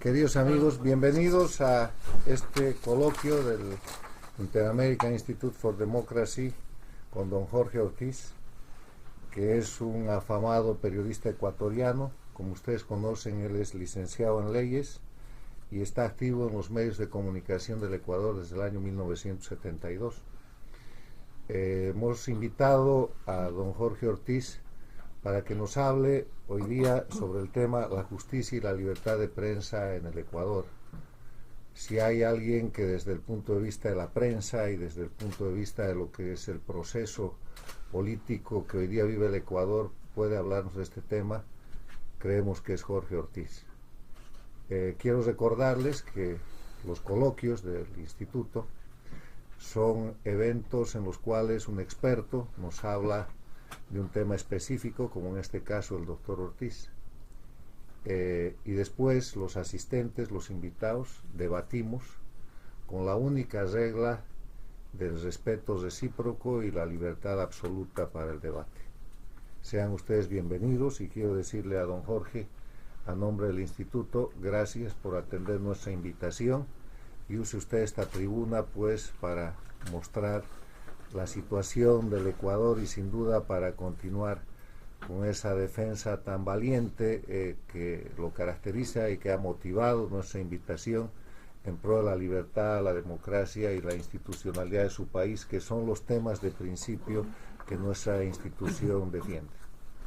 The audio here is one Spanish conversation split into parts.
Queridos amigos, bienvenidos a este coloquio del Inter-American Institute for Democracy con don Jorge Ortiz, que es un afamado periodista ecuatoriano. Como ustedes conocen, él es licenciado en leyes y está activo en los medios de comunicación del Ecuador desde el año 1972. Hemos invitado a don Jorge Ortiz para que nos hable hoy día sobre el tema la justicia y la libertad de prensa en el Ecuador. Si hay alguien que desde el punto de vista de la prensa y desde el punto de vista de lo que es el proceso político que hoy día vive el Ecuador puede hablarnos de este tema, creemos que es Jorge Ortiz. Quiero recordarles que los coloquios del instituto son eventos en los cuales un experto nos habla de un tema específico, como en este caso el doctor Ortiz, y después los asistentes, los invitados, debatimos con la única regla del respeto recíproco y la libertad absoluta para el debate. Sean ustedes bienvenidos y quiero decirle a don Jorge, a nombre del instituto, gracias por atender nuestra invitación y use usted esta tribuna pues para mostrar la situación del Ecuador y sin duda para continuar con esa defensa tan valiente que lo caracteriza y que ha motivado nuestra invitación en pro de la libertad, la democracia y la institucionalidad de su país, que son los temas de principio que nuestra institución defiende.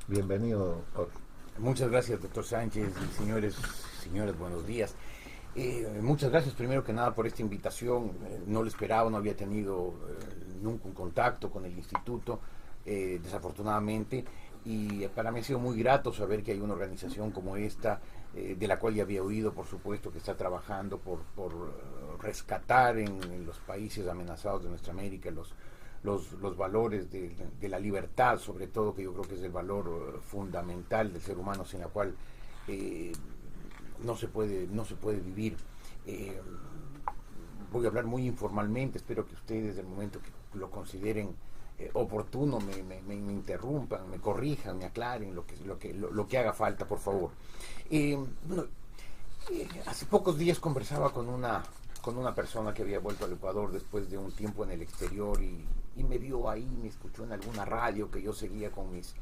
Bienvenido, Jorge. Muchas gracias, doctor Sánchez, y señores, buenos días. Muchas gracias primero que nada por esta invitación. No lo esperaba, no había tenido nunca un contacto con el instituto, desafortunadamente, y para mí ha sido muy grato saber que hay una organización como esta, de la cual ya había oído, por supuesto, que está trabajando por rescatar en los países amenazados de nuestra América los valores de la libertad, sobre todo, que yo creo que es el valor fundamental del ser humano, sin la cual no se puede vivir. Voy a hablar muy informalmente, espero que ustedes, del momento que lo consideren oportuno, me interrumpan, me corrijan, me aclaren lo que haga falta, por favor. Hace pocos días conversaba con una persona que había vuelto al Ecuador después de un tiempo en el exterior y me vio ahí, me escuchó en alguna radio que yo seguía con mis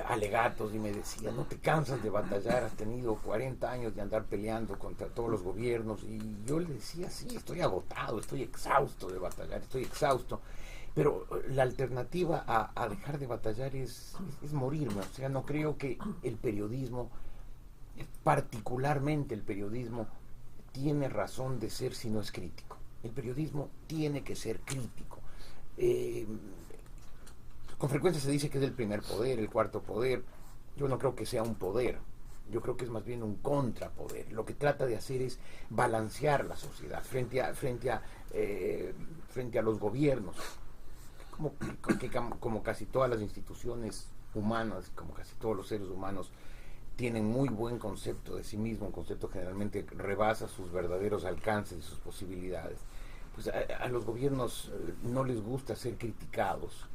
alegatos y me decía: no te cansas de batallar, has tenido 40 años de andar peleando contra todos los gobiernos. Y yo le decía: sí, estoy agotado, estoy exhausto de batallar, estoy exhausto, pero la alternativa a dejar de batallar es morirme. O sea, no creo que el periodismo, particularmente el periodismo, tiene razón de ser si no es crítico. El periodismo tiene que ser crítico. Con frecuencia se dice que es el primer poder, el cuarto poder. Yo no creo que sea un poder, yo creo que es más bien un contrapoder. Lo que trata de hacer es balancear la sociedad frente a los gobiernos, como casi todas las instituciones humanas, como casi todos los seres humanos, tienen muy buen concepto de sí mismo, un concepto que generalmente rebasa sus verdaderos alcances y sus posibilidades. Pues a los gobiernos no les gusta ser criticados.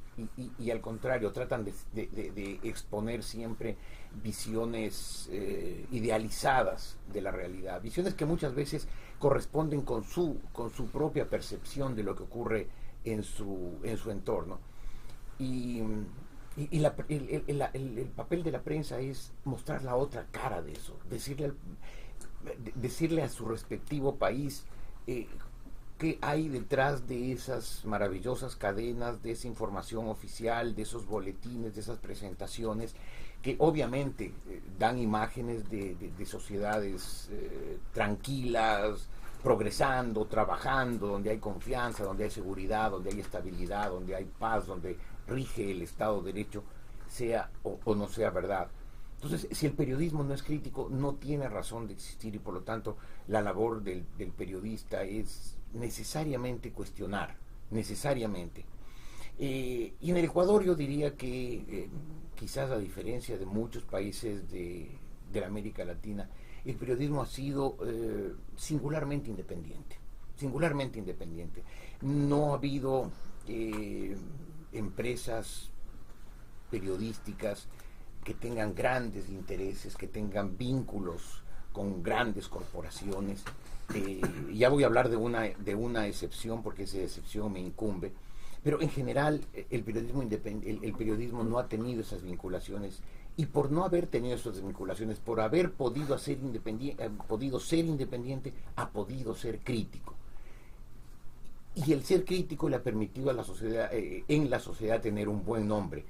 Y al contrario, tratan de exponer siempre visiones idealizadas de la realidad, visiones que muchas veces corresponden con su propia percepción de lo que ocurre en su entorno. Y el papel de la prensa es mostrar la otra cara de eso, decirle a su respectivo país qué hay detrás de esas maravillosas cadenas, de esa información oficial, de esos boletines, de esas presentaciones, que obviamente dan imágenes de sociedades tranquilas, progresando, trabajando, donde hay confianza, donde hay seguridad, donde hay estabilidad, donde hay paz, donde rige el Estado de Derecho, sea o no sea verdad. Entonces, si el periodismo no es crítico, no tiene razón de existir, y por lo tanto la labor del periodista es necesariamente cuestionar, necesariamente. Y en el Ecuador yo diría que quizás a diferencia de muchos países de la América Latina, el periodismo ha sido singularmente independiente, singularmente independiente. No ha habido empresas periodísticas que tengan grandes intereses, que tengan vínculos con grandes corporaciones. Ya voy a hablar de una excepción, porque esa excepción me incumbe, pero en general el periodismo el periodismo no ha tenido esas vinculaciones, y por no haber tenido esas vinculaciones, por haber podido ser independiente, ha podido ser crítico. Y el ser crítico le ha permitido a la sociedad, en la sociedad, tener un buen nombre.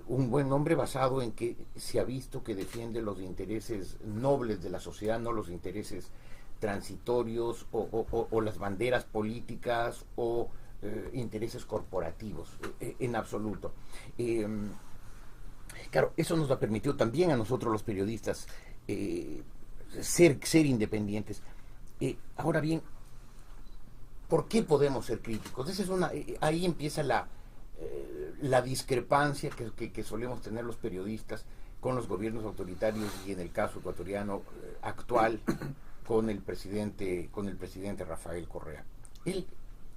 Un buen nombre basado en que se ha visto que defiende los intereses nobles de la sociedad, no los intereses transitorios o las banderas políticas o intereses corporativos, en absoluto. Claro, eso nos ha permitido también a nosotros los periodistas ser independientes. Ahora bien, ¿por qué podemos ser críticos? Esa es ahí empieza la discrepancia que solemos tener los periodistas con los gobiernos autoritarios, y en el caso ecuatoriano actual con el presidente Rafael Correa. Él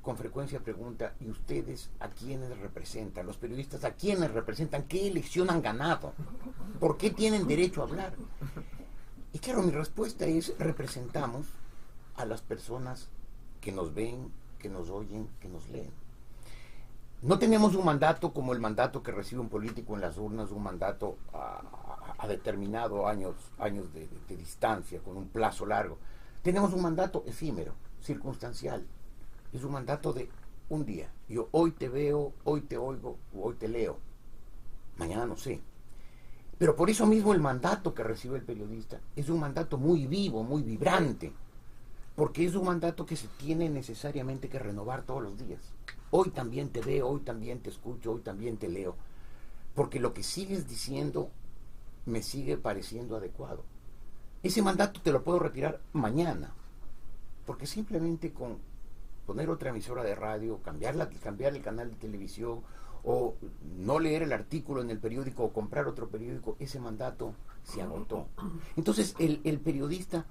con frecuencia pregunta: ¿y ustedes a quiénes representan? Los periodistas, ¿a quiénes representan? ¿Qué elección han ganado? ¿Por qué tienen derecho a hablar? Y claro, mi respuesta es: representamos a las personas que nos ven, que nos oyen, que nos leen. No tenemos un mandato como el mandato que recibe un político en las urnas, un mandato a determinado años de distancia, con un plazo largo. Tenemos un mandato efímero, circunstancial. Es un mandato de un día. Yo hoy te veo, hoy te oigo, hoy te leo. Mañana no sé. Pero por eso mismo el mandato que recibe el periodista es un mandato muy vivo, muy vibrante, porque es un mandato que se tiene necesariamente que renovar todos los días. Hoy también te veo, hoy también te escucho, hoy también te leo, porque lo que sigues diciendo me sigue pareciendo adecuado. Ese mandato te lo puedo retirar mañana, porque simplemente con poner otra emisora de radio, cambiar el canal de televisión, o no leer el artículo en el periódico, o comprar otro periódico, ese mandato se agotó. Entonces el periodista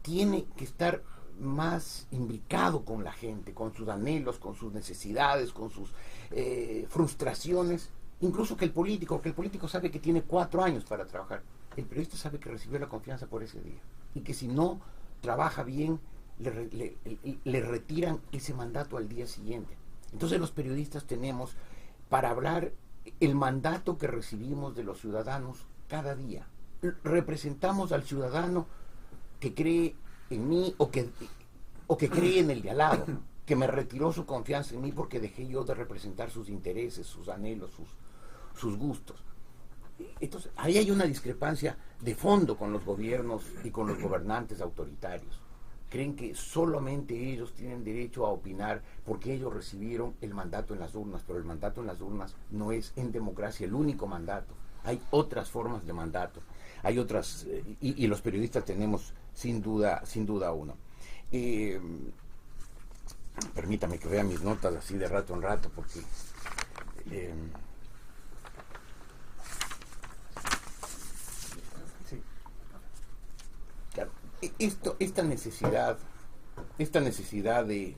tiene que estar más imbricado con la gente, con sus anhelos, con sus necesidades, con sus frustraciones, incluso que el político, porque el político sabe que tiene 4 años para trabajar. El periodista sabe que recibió la confianza por ese día, y que si no trabaja bien, le retiran ese mandato al día siguiente. Entonces los periodistas tenemos para hablar el mandato que recibimos de los ciudadanos cada día. Representamos al ciudadano que cree en mí, o que cree en el de al lado, que me retiró su confianza en mí porque dejé yo de representar sus intereses, sus anhelos, sus gustos. Entonces, ahí hay una discrepancia de fondo con los gobiernos y con los gobernantes autoritarios. Creen que solamente ellos tienen derecho a opinar porque ellos recibieron el mandato en las urnas, pero el mandato en las urnas no es en democracia el único mandato. Hay otras formas de mandato, hay otras, y los periodistas tenemos sin duda uno. Permítame que vea mis notas así de rato en rato, porque claro, esta necesidad de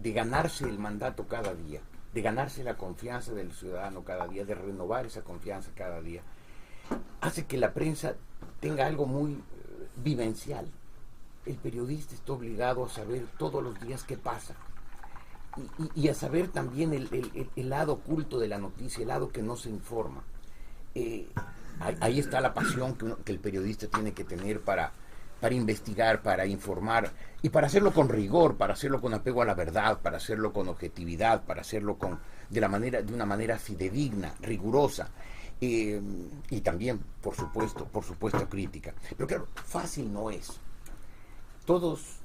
ganarse el mandato cada día, de ganarse la confianza del ciudadano cada día, de renovar esa confianza cada día, hace que la prensa tenga algo muy vivencial. El periodista está obligado a saber todos los días qué pasa, y a saber también el lado oculto de la noticia, el lado que no se informa. Ahí está la pasión que el periodista tiene que tener para investigar, para informar, y para hacerlo con rigor, para hacerlo con apego a la verdad, para hacerlo con objetividad, para hacerlo de una manera fidedigna, rigurosa, y también, por supuesto, crítica. Pero claro, fácil no es. Todos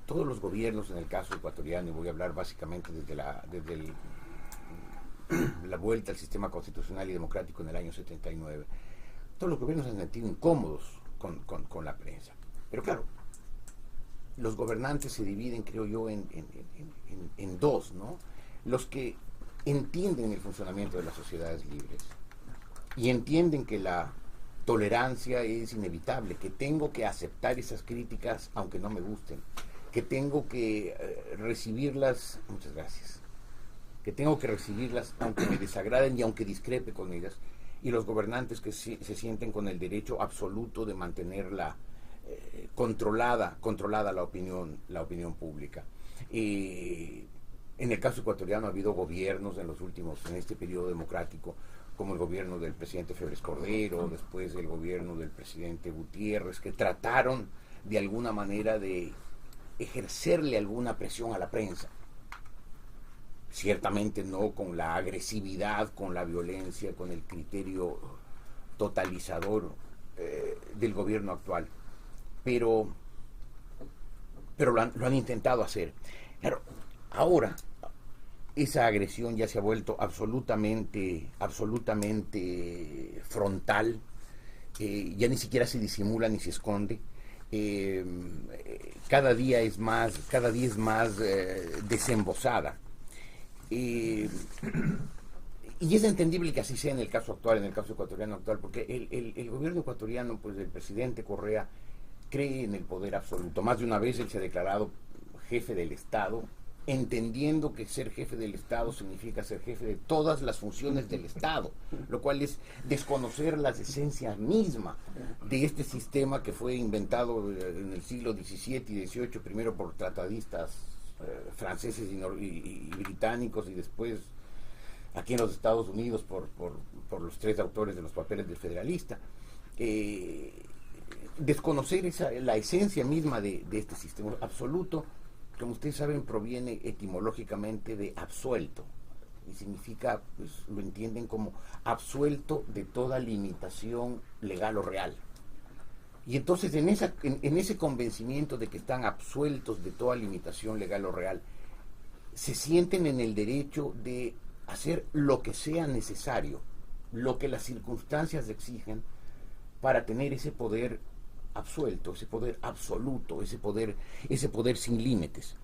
los gobiernos, en el caso ecuatoriano, y voy a hablar básicamente desde la vuelta al sistema constitucional y democrático en el año 79, todos los gobiernos se han sentido incómodos con la prensa. Pero claro, los gobernantes se dividen, creo yo, en dos, ¿no? Los que entienden el funcionamiento de las sociedades libres y entienden que la tolerancia es inevitable, que tengo que aceptar esas críticas aunque no me gusten, que tengo que recibirlas, muchas gracias, que tengo que recibirlas aunque me desagraden y aunque discrepe con ellas, y los gobernantes que se sienten con el derecho absoluto de mantenerla controlada la opinión pública. En el caso ecuatoriano ha habido gobiernos en este periodo democrático, como el gobierno del presidente Febres Cordero, después el gobierno del presidente Gutiérrez, que trataron de alguna manera de ejercerle alguna presión a la prensa. Ciertamente no con la agresividad, con la violencia, con el criterio totalizador del gobierno actual. Pero lo han intentado hacer. Claro, ahora esa agresión ya se ha vuelto absolutamente frontal, ya ni siquiera se disimula ni se esconde. Cada día es más desembosada. Y es entendible que así sea en el caso actual, en el caso ecuatoriano actual, porque el gobierno ecuatoriano, pues el presidente Correa, cree en el poder absoluto. Más de una vez él se ha declarado jefe del Estado, entendiendo que ser jefe del Estado significa ser jefe de todas las funciones del Estado, lo cual es desconocer las esencias mismas de este sistema que fue inventado en el siglo XVII y XVIII, primero por tratadistas franceses y británicos, y después aquí en los Estados Unidos por los tres autores de los papeles del Federalista. Desconocer la esencia misma de este sistema absoluto, como ustedes saben, proviene etimológicamente de absuelto, y significa, pues lo entienden como absuelto de toda limitación legal o real. Y entonces en ese convencimiento de que están absueltos de toda limitación legal o real, se sienten en el derecho de hacer lo que sea necesario, lo que las circunstancias exigen, para tener ese poder absuelto, ese poder absoluto, ese poder sin límites.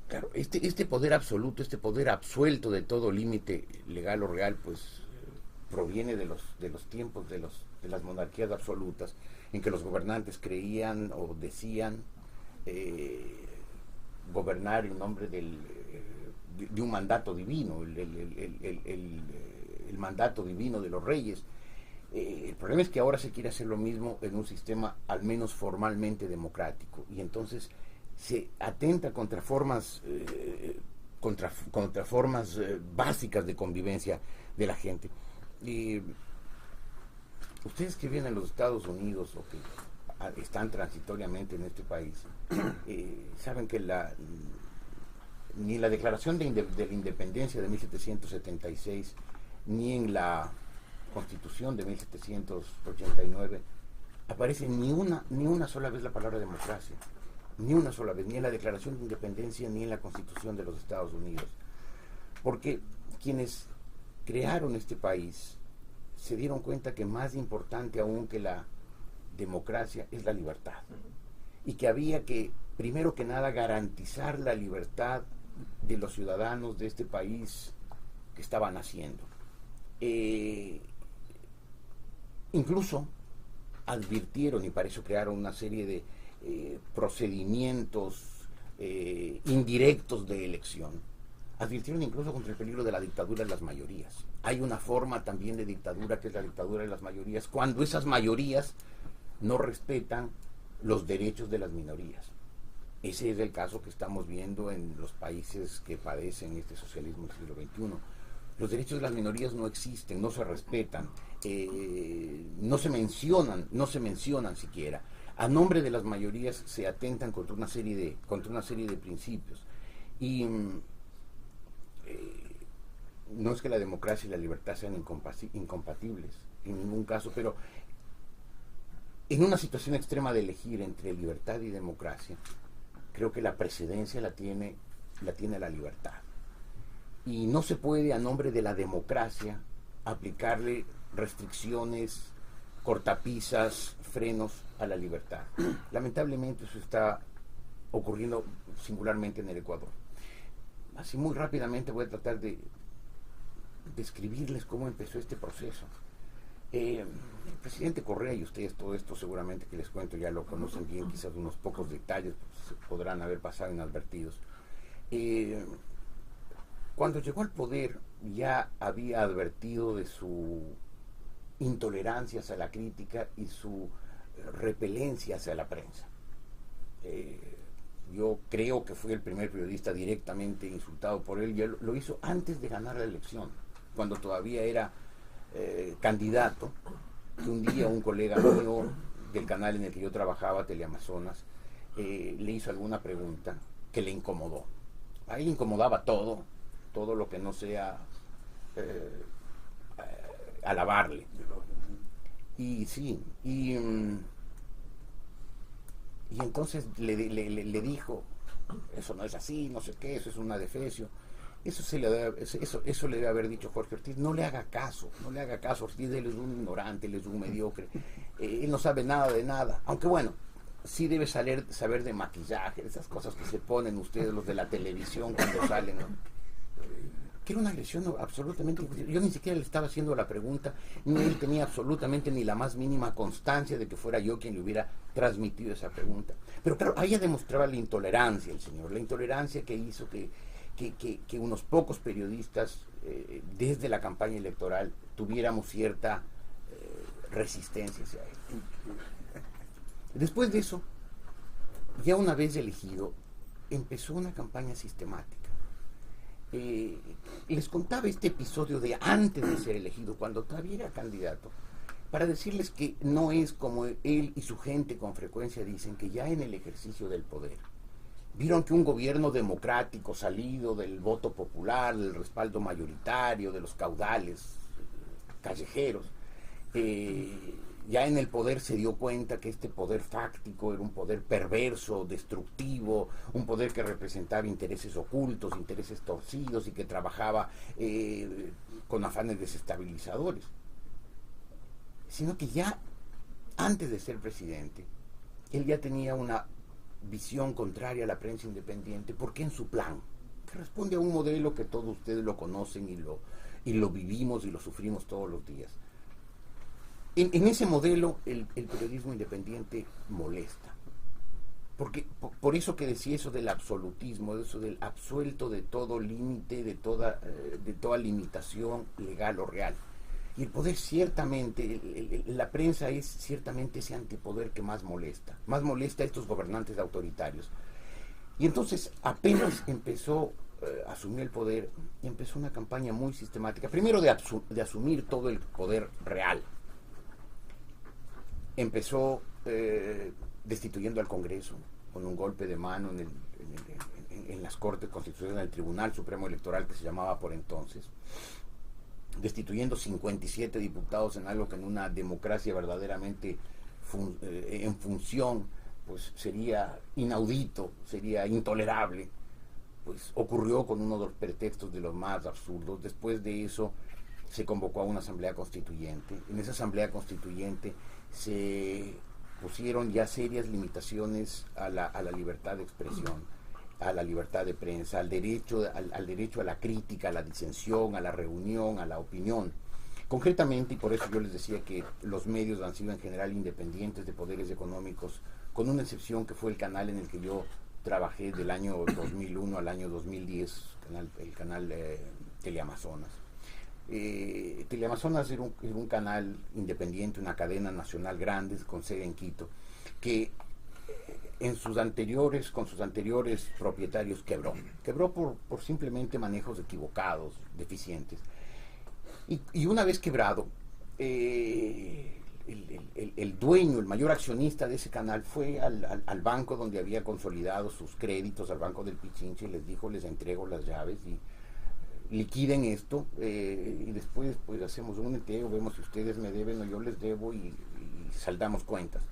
Claro, este poder absoluto, este poder absuelto de todo límite legal o real, pues proviene de los tiempos de las monarquías absolutas, en que los gobernantes creían o decían gobernar en nombre de un mandato divino, el mandato divino de los reyes. El problema es que ahora se quiere hacer lo mismo en un sistema al menos formalmente democrático, y entonces se atenta contra formas básicas de convivencia de la gente. Ustedes que viven en los Estados Unidos o que están transitoriamente en este país, saben que ni en la Declaración de la Independencia de 1776, ni en la Constitución de 1789 aparece ni una sola vez la palabra democracia, ni una sola vez, ni en la Declaración de Independencia ni en la Constitución de los Estados Unidos, porque quienes crearon este país se dieron cuenta que más importante aún que la democracia es la libertad, y que había que, primero que nada, garantizar la libertad de los ciudadanos de este país que estaban naciendo. Incluso advirtieron, y para eso crearon una serie de procedimientos indirectos de elección, advirtieron incluso contra el peligro de la dictadura de las mayorías. Hay una forma también de dictadura, que es la dictadura de las mayorías, cuando esas mayorías no respetan los derechos de las minorías. Ese es el caso que estamos viendo en los países que padecen este socialismo del siglo XXI. Los derechos de las minorías no existen, no se respetan, no se mencionan siquiera. A nombre de las mayorías se atentan contra una serie de principios. Y no es que la democracia y la libertad sean incompatibles en ningún caso, pero en una situación extrema de elegir entre libertad y democracia, creo que la precedencia la tiene la libertad. Y no se puede, a nombre de la democracia, aplicarle restricciones, cortapisas, frenos a la libertad. Lamentablemente eso está ocurriendo singularmente en el Ecuador. Así muy rápidamente voy a tratar de describirles cómo empezó este proceso. El presidente Correa, y ustedes todo esto seguramente que les cuento ya lo conocen bien, quizás unos pocos detalles pues, podrán haber pasado inadvertidos. Cuando llegó al poder ya había advertido de su intolerancia hacia la crítica y su repelencia hacia la prensa. Yo creo que fue el primer periodista directamente insultado por él, y él lo hizo antes de ganar la elección, cuando todavía era candidato, que un día un colega mío del canal en el que yo trabajaba, Teleamazonas, le hizo alguna pregunta que le incomodó. A él le incomodaba todo lo que no sea alabarle. Y sí, y entonces le dijo, eso no es así, no sé qué, eso es un adefesio. Eso le debe haber dicho Jorge Ortiz. No le haga caso, Ortiz. Él es un ignorante, él es un mediocre, él no sabe nada de nada. Aunque bueno, sí debe saber de maquillaje, esas cosas que se ponen ustedes, los de la televisión, cuando salen, ¿no? Que era una agresión absolutamente. Yo ni siquiera le estaba haciendo la pregunta, ni él tenía absolutamente ni la más mínima constancia de que fuera yo quien le hubiera transmitido esa pregunta. Pero claro, ahí ya demostraba la intolerancia el señor, la intolerancia que hizo que unos pocos periodistas desde la campaña electoral tuviéramos cierta resistencia hacia él. Después de eso, ya una vez elegido, empezó una campaña sistemática. Les contaba este episodio de antes de ser elegido, cuando todavía era candidato, para decirles que no es como él y su gente con frecuencia dicen, que ya en el ejercicio del poder vieron que un gobierno democrático salido del voto popular, del respaldo mayoritario, de los caudales callejeros, ya en el poder se dio cuenta que este poder fáctico era un poder perverso, destructivo, un poder que representaba intereses ocultos, intereses torcidos, y que trabajaba con afanes desestabilizadores. Sino que ya antes de ser presidente, él ya tenía una visión contraria a la prensa independiente, porque en su plan, que responde a un modelo que todos ustedes lo conocen y lo vivimos y lo sufrimos todos los días. En ese modelo el periodismo independiente molesta, porque por eso que decía eso del absolutismo, eso del absuelto de todo límite, de toda limitación legal o real. Y el poder ciertamente, la prensa es ciertamente ese antipoder que más molesta a estos gobernantes autoritarios. Y entonces apenas empezó a asumir el poder, empezó una campaña muy sistemática, primero de asumir todo el poder real. Empezó destituyendo al Congreso con un golpe de mano en las Cortes Constitucionales, en el Tribunal Supremo Electoral, que se llamaba por entonces, destituyendo 57 diputados en algo que en una democracia verdaderamente en función, pues sería inaudito, sería intolerable. Pues ocurrió con uno de los pretextos de los más absurdos. Después de eso se convocó a una asamblea constituyente. En esa asamblea constituyente se pusieron ya serias limitaciones a la libertad de expresión, a la libertad de prensa, al derecho a la crítica, a la disensión, a la reunión, a la opinión. Concretamente, y por eso yo les decía que los medios han sido en general independientes de poderes económicos, con una excepción que fue el canal en el que yo trabajé del año 2001 al año 2010, el canal Teleamazonas. Teleamazonas era un canal independiente, una cadena nacional grande con sede en Quito, que con sus anteriores propietarios quebró por simplemente manejos equivocados, deficientes. Y una vez quebrado, el dueño, el mayor accionista de ese canal fue al banco donde había consolidado sus créditos, al Banco del Pichinche, y les dijo: les entrego las llaves y liquiden esto, y después pues hacemos un neteo, vemos si ustedes me deben o yo les debo, y saldamos cuentas.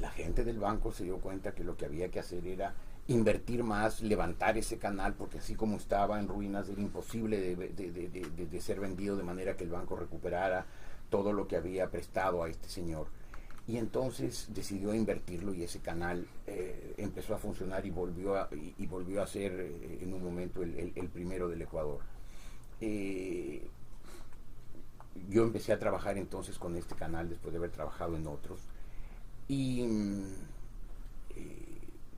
La gente del banco se dio cuenta que lo que había que hacer era invertir más, levantar ese canal, porque así como estaba en ruinas era imposible de ser vendido, de manera que el banco recuperara todo lo que había prestado a este señor. Y entonces decidió invertirlo, y ese canal empezó a funcionar y volvió a ser en un momento el primero del Ecuador. Yo empecé a trabajar entonces con este canal después de haber trabajado en otros, y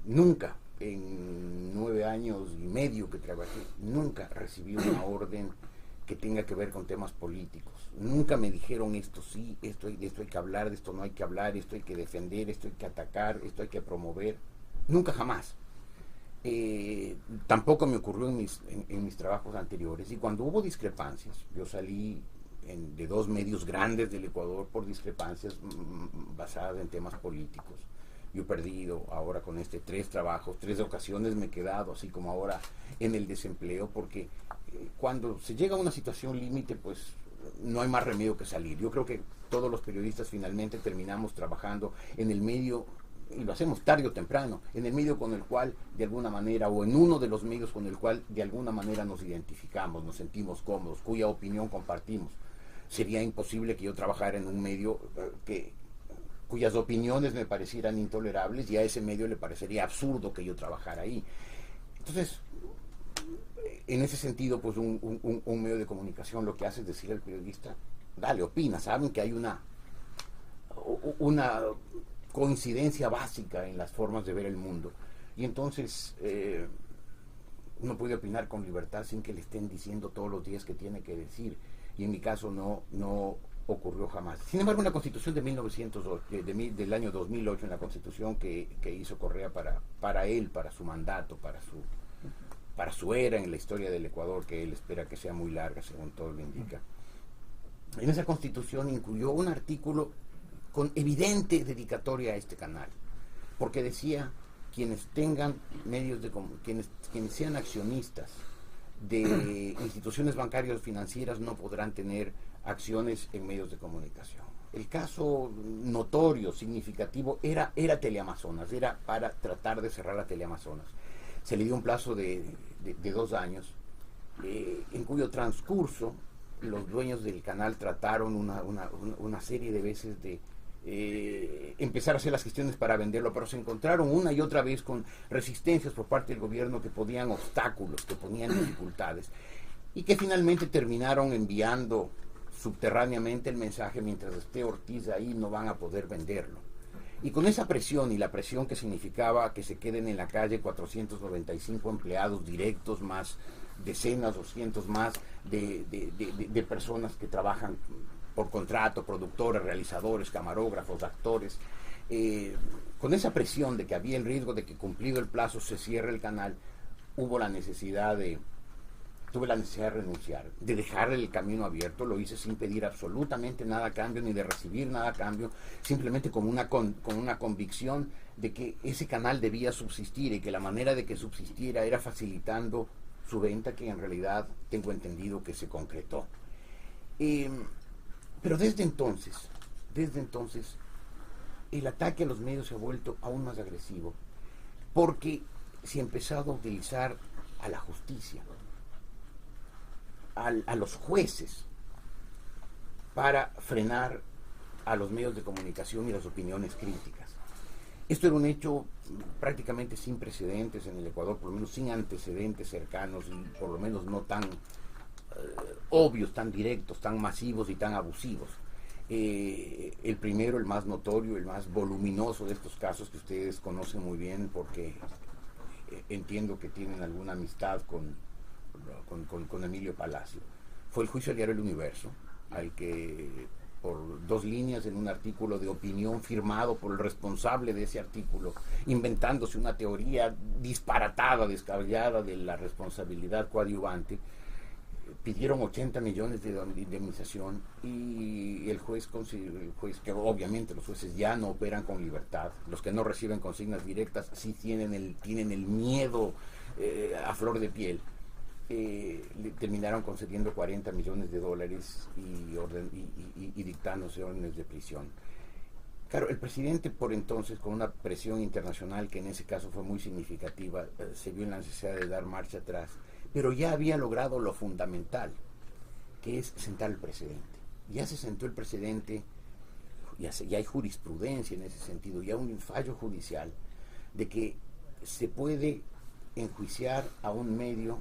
nunca en 9 años y medio que trabajé, nunca recibí una orden que tenga que ver con temas políticos. Nunca me dijeron esto sí, de esto hay que hablar, de esto no hay que hablar, esto hay que defender, esto hay que atacar, esto hay que promover. Nunca jamás. Tampoco me ocurrió en mis trabajos anteriores. Y cuando hubo discrepancias, yo salí de 2 medios grandes del Ecuador por discrepancias basadas en temas políticos. Yo he perdido ahora con 3 trabajos, 3 ocasiones me he quedado, así como ahora en el desempleo, porque cuando se llega a una situación límite, pues no hay más remedio que salir. Yo creo que todos los periodistas finalmente terminamos trabajando en el medio, y lo hacemos tarde o temprano, en el medio con el cual de alguna manera, o en uno de los medios con el cual de alguna manera nos identificamos, nos sentimos cómodos, cuya opinión compartimos. Sería imposible que yo trabajara en un medio cuyas opiniones me parecieran intolerables, y a ese medio le parecería absurdo que yo trabajara ahí. Entonces, en ese sentido, pues un medio de comunicación lo que hace es decir al periodista, dale, opina. Saben que hay una coincidencia básica en las formas de ver el mundo, y entonces uno puede opinar con libertad sin que le estén diciendo todos los días que tiene que decir, y en mi caso no ocurrió jamás. Sin embargo, en la Constitución de 1908, del año 2008, en la Constitución que hizo Correa para él, para su mandato, para su era en la historia del Ecuador, que él espera que sea muy larga, según todo lo indica, en esa Constitución incluyó un artículo con evidente dedicatoria a este canal, porque decía: quienes tengan medios de quienes sean accionistas de instituciones bancarias o financieras no podrán tener acciones en medios de comunicación. El caso notorio, significativo, era Teleamazonas, era para tratar de cerrar a Teleamazonas. Se le dio un plazo de 2 años, en cuyo transcurso los dueños del canal trataron una serie de veces de empezar a hacer las gestiones para venderlo, pero se encontraron una y otra vez con resistencias por parte del gobierno que ponían obstáculos, que ponían dificultades, y que finalmente terminaron enviando subterráneamente el mensaje: mientras esté Ortiz ahí no van a poder venderlo. Y con esa presión, y la presión que significaba que se queden en la calle 495 empleados directos, más decenas o cientos más de personas que trabajan por contrato, productores, realizadores, camarógrafos, actores, con esa presión de que había el riesgo de que, cumplido el plazo, se cierre el canal, tuve la necesidad de renunciar, de dejar el camino abierto. Lo hice sin pedir absolutamente nada a cambio, ni de recibir nada a cambio, simplemente con una convicción de que ese canal debía subsistir, y que la manera de que subsistiera era facilitando su venta, que en realidad tengo entendido que se concretó. Pero desde entonces, el ataque a los medios se ha vuelto aún más agresivo, porque se ha empezado a utilizar a la justicia, a los jueces, para frenar a los medios de comunicación y las opiniones críticas. Esto era un hecho prácticamente sin precedentes en el Ecuador, por lo menos sin antecedentes cercanos, y por lo menos no tan obvios, tan directos, tan masivos y tan abusivos. El primero, el más notorio, el más voluminoso de estos casos, que ustedes conocen muy bien porque entiendo que tienen alguna amistad con Emilio Palacio, fue el juicio al diario El Universo, al que, por 2 líneas en un artículo de opinión firmado por el responsable de ese artículo, inventándose una teoría disparatada, descabellada de la responsabilidad coadyuvante, pidieron 80 millones de indemnización, y el juez, que obviamente los jueces ya no operan con libertad, los que no reciben consignas directas sí tienen el miedo a flor de piel, le terminaron concediendo 40 millones de dólares y dictándose órdenes de prisión. Claro, el presidente, por entonces, con una presión internacional que en ese caso fue muy significativa, se vio en la necesidad de dar marcha atrás, pero ya había logrado lo fundamental, que es sentar el precedente. Ya se sentó el precedente, ya hay jurisprudencia en ese sentido, ya un fallo judicial de que se puede enjuiciar a un medio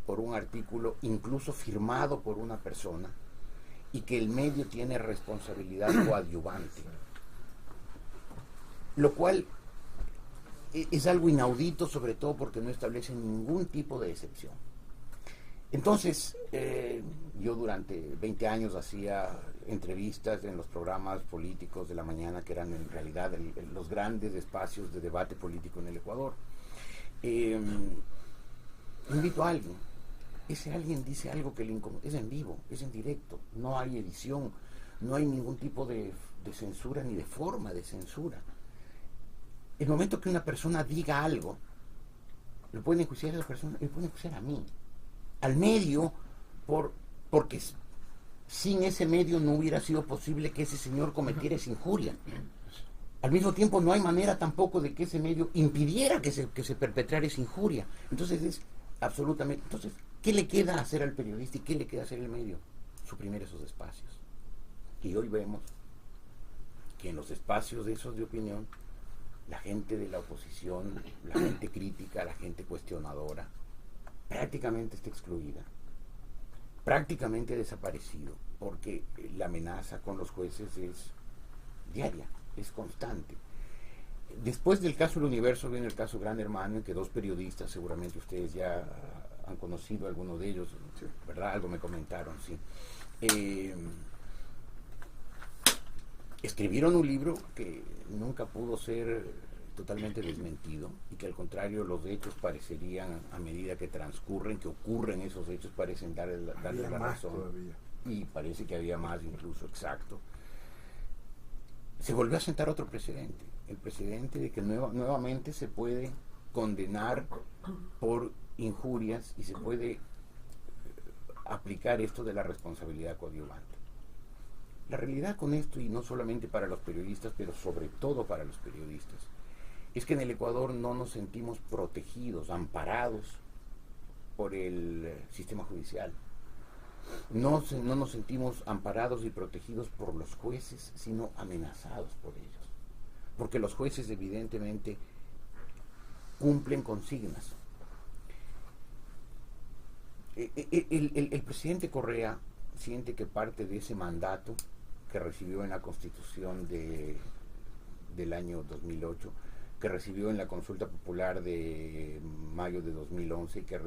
por un artículo, incluso firmado por una persona, y que el medio tiene responsabilidad coadyuvante. Lo cual es algo inaudito, sobre todo porque no establece ningún tipo de excepción. Entonces, yo durante 20 años hacía entrevistas en los programas políticos de la mañana, que eran en realidad los grandes espacios de debate político en el Ecuador. Invito a alguien. Ese alguien dice algo que le incomoda. Es en vivo, es en directo, no hay edición, no hay ningún tipo de censura ni de forma de censura. El momento que una persona diga algo, lo pueden enjuiciar a la persona, lo pueden enjuiciar a mí, al medio, porque sin ese medio no hubiera sido posible que ese señor cometiera esa injuria. Al mismo tiempo no hay manera tampoco de que ese medio impidiera que se perpetrara esa injuria. Entonces es absolutamente... Entonces, ¿qué le queda hacer al periodista y qué le queda hacer al medio? Suprimir esos espacios. Y hoy vemos que en los espacios de esos de opinión, la gente de la oposición, la gente crítica, la gente cuestionadora, prácticamente está excluida, prácticamente ha desaparecido, porque la amenaza con los jueces es diaria, es constante. Después del caso del Universo viene el caso Gran Hermano, en que dos periodistas, seguramente ustedes ya han conocido a alguno de ellos, sí, ¿verdad? Algo me comentaron, sí. Escribieron un libro que nunca pudo ser totalmente desmentido, y que al contrario los hechos parecerían, a medida que transcurren, que ocurren esos hechos, parecen darle la razón todavía. Y parece que había más incluso, exacto. Se volvió a sentar otro precedente, el precedente de que nuevamente se puede condenar por injurias y se puede aplicar esto de la responsabilidad coadyuvante. La realidad con esto, y no solamente para los periodistas, pero sobre todo para los periodistas, es que en el Ecuador no nos sentimos protegidos, amparados por el sistema judicial. No nos sentimos amparados y protegidos por los jueces, sino amenazados por ellos. Porque los jueces evidentemente cumplen consignas. El presidente Correa siente que parte de ese mandato que recibió en la Constitución del año 2008, que recibió en la consulta popular de mayo de 2011 y que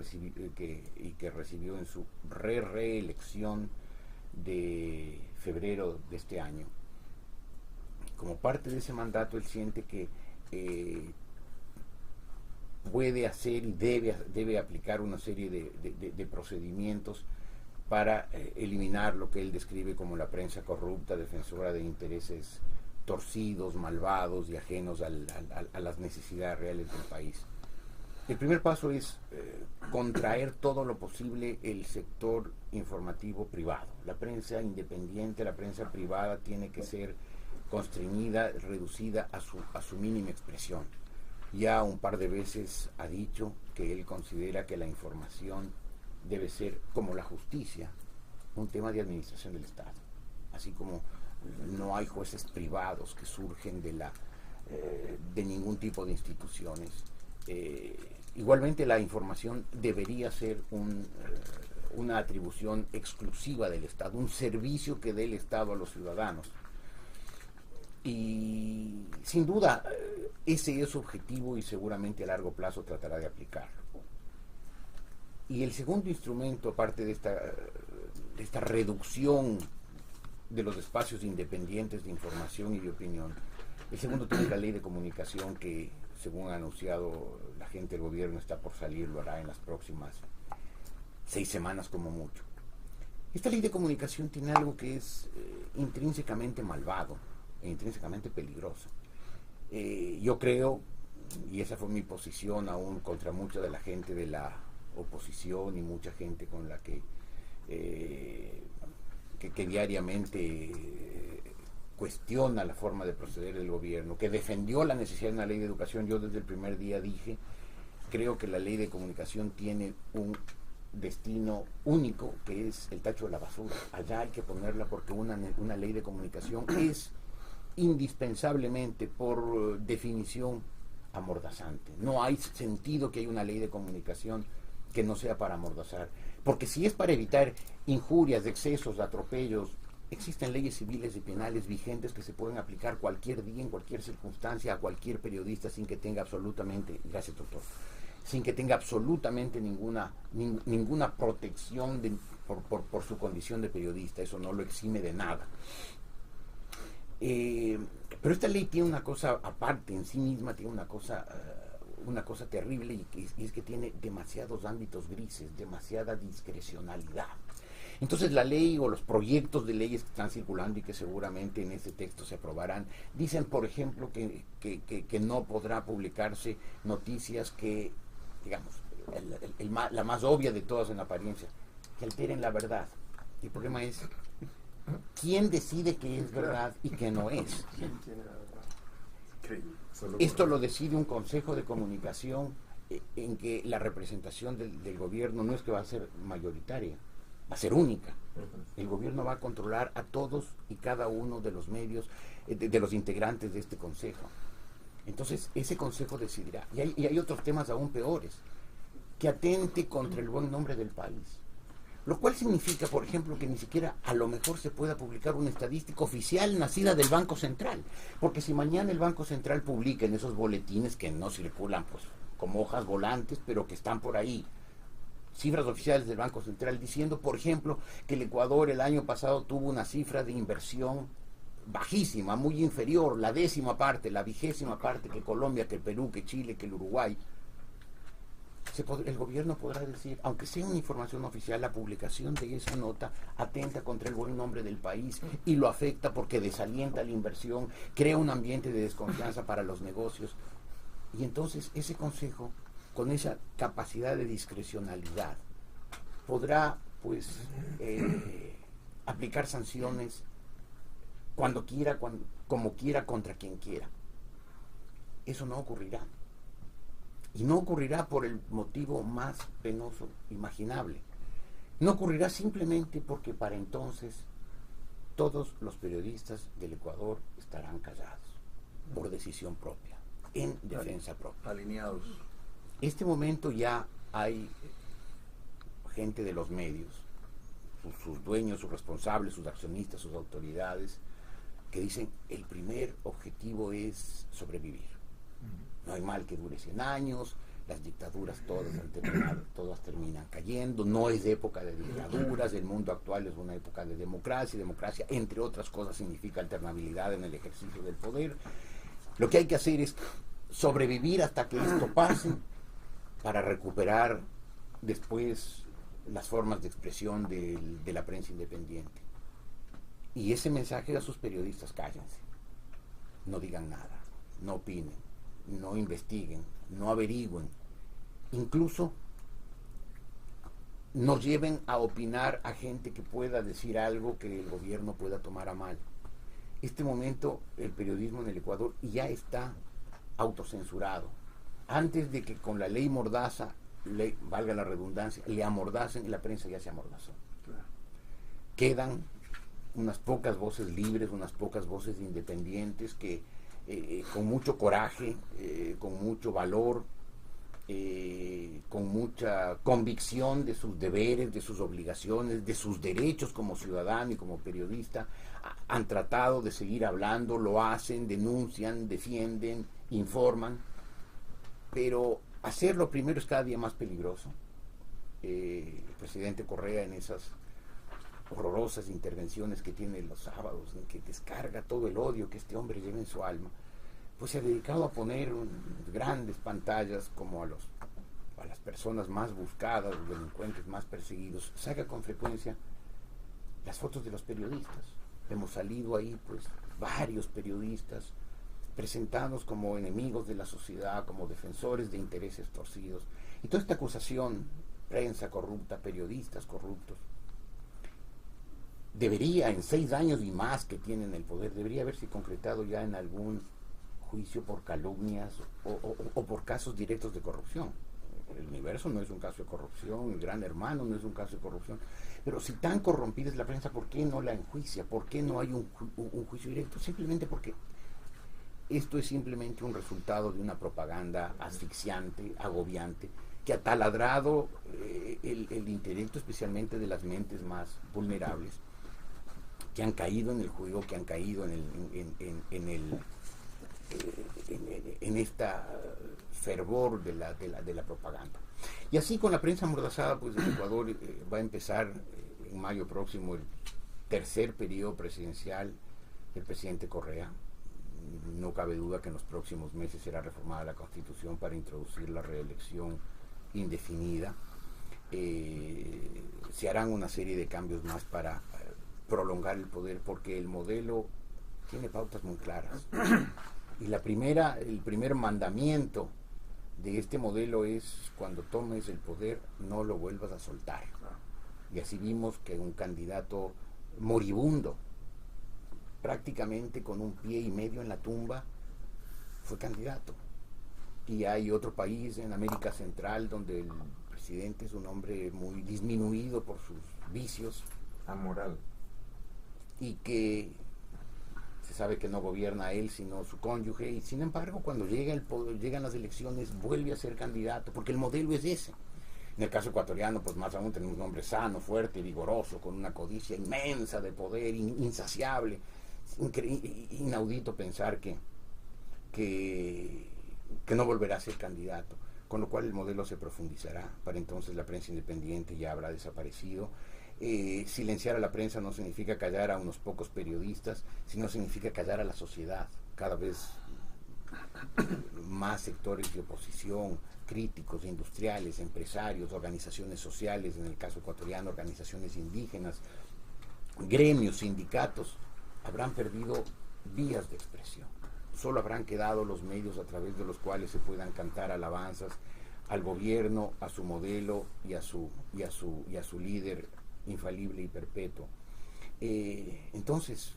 recibió en su reelección de febrero de este año. Como parte de ese mandato, él siente que puede hacer y debe aplicar una serie de procedimientos para eliminar lo que él describe como la prensa corrupta, defensora de intereses torcidos, malvados y ajenos a las necesidades reales del país. El primer paso es contraer todo lo posible el sector informativo privado. La prensa independiente, la prensa privada tiene que ser constreñida, reducida a su mínima expresión. Ya un par de veces ha dicho que él considera que la información debe ser, como la justicia, un tema de administración del Estado. Así como no hay jueces privados que surgen de ningún tipo de instituciones. Igualmente la información debería ser una atribución exclusiva del Estado, un servicio que dé el Estado a los ciudadanos. Y sin duda ese es su objetivo y seguramente a largo plazo tratará de aplicarlo. Y el segundo instrumento, aparte de esta reducción de los espacios independientes de información y de opinión, el segundo tiene la ley de comunicación que, según ha anunciado la gente del gobierno, está por salir, lo hará en las próximas 6 semanas como mucho. Esta ley de comunicación tiene algo que es intrínsecamente malvado e intrínsecamente peligroso. Yo creo, y esa fue mi posición aún contra mucha de la gente de la oposición y mucha gente con la que diariamente cuestiona la forma de proceder del gobierno, que defendió la necesidad de una ley de educación. Yo desde el primer día dije, creo que la ley de comunicación tiene un destino único, que es el tacho de la basura. Allá hay que ponerla porque una ley de comunicación es indispensablemente, por definición, amordazante. No hay sentido que haya una ley de comunicación que no sea para amordazar. Porque si es para evitar injurias, excesos, atropellos, existen leyes civiles y penales vigentes que se pueden aplicar cualquier día, en cualquier circunstancia, a cualquier periodista sin que tenga absolutamente, gracias doctor, sin que tenga absolutamente ninguna protección por su condición de periodista. Eso no lo exime de nada. Pero esta ley tiene una cosa aparte, en sí misma tiene una cosa terrible, y es que tiene demasiados ámbitos grises, demasiada discrecionalidad. Entonces la ley o los proyectos de leyes que están circulando y que seguramente en este texto se aprobarán, dicen por ejemplo que no podrá publicarse noticias que, digamos, la más obvia de todas en apariencia, que alteren la verdad. El problema es, ¿quién decide qué es verdad y qué no es? Esto lo decide un consejo de comunicación en que la representación del gobierno no es que va a ser mayoritaria, va a ser única. El gobierno va a controlar a todos y cada uno de los medios, de los integrantes de este consejo. Entonces, ese consejo decidirá. Y hay otros temas aún peores, que atente contra el buen nombre del país. Lo cual significa, por ejemplo, que ni siquiera a lo mejor se pueda publicar una estadística oficial nacida del Banco Central. Porque si mañana el Banco Central publica en esos boletines que no circulan pues como hojas volantes, pero que están por ahí, cifras oficiales del Banco Central diciendo, por ejemplo, que el Ecuador el año pasado tuvo una cifra de inversión bajísima, muy inferior, la 10ª parte, la 20ª parte que Colombia, que el Perú, que Chile, que el Uruguay, el gobierno podrá decir, aunque sea una información oficial, la publicación de esa nota atenta contra el buen nombre del país y lo afecta porque desalienta la inversión, crea un ambiente de desconfianza para los negocios. Y entonces ese consejo, con esa capacidad de discrecionalidad, podrá pues aplicar sanciones cuando quiera, como quiera, contra quien quiera. Eso no ocurrirá. Y no ocurrirá por el motivo más penoso imaginable. No ocurrirá simplemente porque para entonces todos los periodistas del Ecuador estarán callados, por decisión propia, en defensa propia. Alineados. Este momento ya hay gente de los medios, sus dueños, sus responsables, sus accionistas, sus autoridades, que dicen el primer objetivo es sobrevivir. No hay mal que dure 100 años, las dictaduras todas terminan cayendo, no es época de dictaduras, el mundo actual es una época de democracia, y democracia, entre otras cosas, significa alternabilidad en el ejercicio del poder. Lo que hay que hacer es sobrevivir hasta que esto pase, para recuperar después las formas de expresión de la prensa independiente. Y ese mensaje a sus periodistas: cállense, no digan nada, no opinen, no investiguen, no averigüen, incluso nos lleven a opinar a gente que pueda decir algo que el gobierno pueda tomar a mal. Este momento el periodismo en el Ecuador ya está autocensurado. Antes de que con la ley Mordaza, valga la redundancia, le amordacen, la prensa ya se amordazó. Claro. Quedan unas pocas voces libres, unas pocas voces independientes que con mucho coraje, con mucho valor, con mucha convicción de sus deberes, de sus obligaciones, de sus derechos como ciudadano y como periodista, han tratado de seguir hablando, lo hacen, denuncian, defienden, informan, pero hacerlo primero es cada día más peligroso. El presidente Correa, en esas horrorosas intervenciones que tiene los sábados, en que descarga todo el odio que este hombre lleva en su alma, pues se ha dedicado a poner grandes pantallas como a las personas más buscadas, los delincuentes más perseguidos. Saca con frecuencia las fotos de los periodistas. Hemos salido ahí pues varios periodistas presentados como enemigos de la sociedad, como defensores de intereses torcidos. Y toda esta acusación, prensa corrupta, periodistas corruptos, debería, en 6 años y más que tienen el poder, debería haberse concretado ya en algún juicio por calumnias o por casos directos de corrupción. El Universo no es un caso de corrupción, el Gran Hermano no es un caso de corrupción, pero si tan corrompida es la prensa, ¿por qué no la enjuicia? ¿Por qué no hay un juicio directo? Simplemente porque esto es simplemente un resultado de una propaganda asfixiante, agobiante, que ha taladrado el intelecto, especialmente de las mentes más vulnerables, que han caído en el juego, que han caído en esta fervor de la propaganda. Y así con la prensa amordazada, pues el Ecuador va a empezar en mayo próximo el tercer periodo presidencial del presidente Correa. No cabe duda que en los próximos meses será reformada la Constitución para introducir la reelección indefinida. Se harán una serie de cambios más para prolongar el poder, porque el modelo tiene pautas muy claras. Y el primer mandamiento de este modelo es: cuando tomes el poder, no lo vuelvas a soltar. Y así vimos que un candidato moribundo, prácticamente con un pie y medio en la tumba, fue candidato. Y hay otro país en América Central donde el presidente es un hombre muy disminuido por sus vicios, amoral, y que se sabe que no gobierna él sino su cónyuge, y sin embargo cuando llega el poder, llegan las elecciones, vuelve a ser candidato, porque el modelo es ese. En el caso ecuatoriano, pues más aún tenemos un hombre sano, fuerte, vigoroso, con una codicia inmensa de poder, insaciable. Inaudito pensar que no volverá a ser candidato, con lo cual el modelo se profundizará. Para entonces la prensa independiente ya habrá desaparecido. Silenciar a la prensa no significa callar a unos pocos periodistas, sino significa callar a la sociedad. Cada vez más sectores de oposición, críticos, industriales, empresarios, organizaciones sociales, en el caso ecuatoriano, organizaciones indígenas, gremios, sindicatos, habrán perdido vías de expresión. Solo habrán quedado los medios a través de los cuales se puedan cantar alabanzas al gobierno, a su modelo y a su líder infalible y perpetuo. Entonces,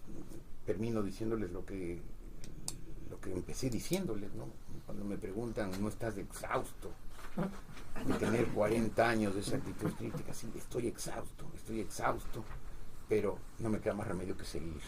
termino diciéndoles lo que empecé diciéndoles, ¿no? Cuando me preguntan: ¿no estás exhausto de tener 40 años de esa actitud crítica? Sí, estoy exhausto, pero no me queda más remedio que seguir.